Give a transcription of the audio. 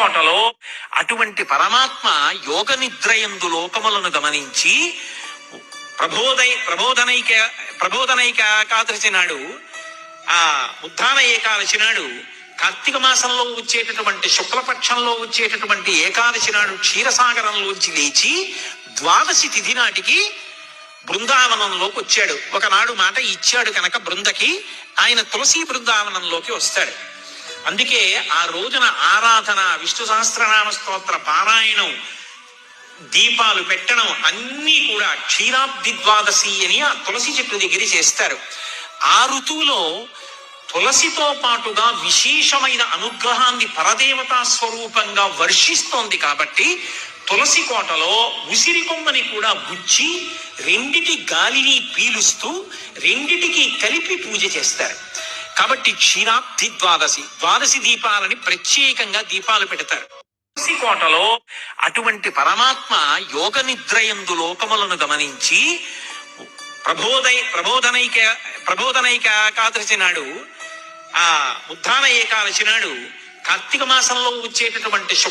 కోటలో అటువంటి పరమాత్మ యోగ నిద్రయందు లోకములను గమనించి ప్రబోధనైక ఏకాదశి నాడు, ఆ ఉత్థాన ఏకాదశి నాడు, కార్తీక మాసంలో వచ్చేటటువంటి శుక్లపక్షంలో వచ్చేటటువంటి ఏకాదశి నాడు క్షీరసాగరంలోంచి లేచి ద్వాదశి తిథి నాటికి బృందావనంలోకి వచ్చాడు. ఒకనాడు మాట ఇచ్చాడు కనుక బృందకి ఆయన తులసి బృందావనంలోకి వస్తాడు. అందుకే ఆ రోజున ఆరాధన, విష్ణు సహస్రనామ స్తోత్ర పారాయణం, దీపాలు పెట్టడం అన్నీ కూడా క్షీరాబ్ది ద్వాదశి అని ఆ తులసి చెట్టు దగ్గర చేస్తారు. ఆ ఋతువులో తులసితో పాటుగా విశేషమైన అనుగ్రహాన్ని పరదేవతా స్వరూపంగా వర్షిస్తోంది కాబట్టి తులసి కోటలో ఉసిరి కొమ్మని కూడా గుచ్చి రెండిటి గాలిని పీలుస్తూ రెండిటికి కలిపి పూజ చేస్తారు. కాబట్టి క్షీరాబ్ది ద్వాదశి దీపాలని ప్రత్యేకంగా దీపాలు పెడతారు. తులసి కోటలో అటువంటి పరమాత్మ యోగ నిద్రయందు లోకములను గమనించి ప్రబోధనైక ఏకాదశి నాడు, ఆ ఉత్థాన ఏకాదశి నాడు, కార్తీక మాసంలో వచ్చేటటువంటి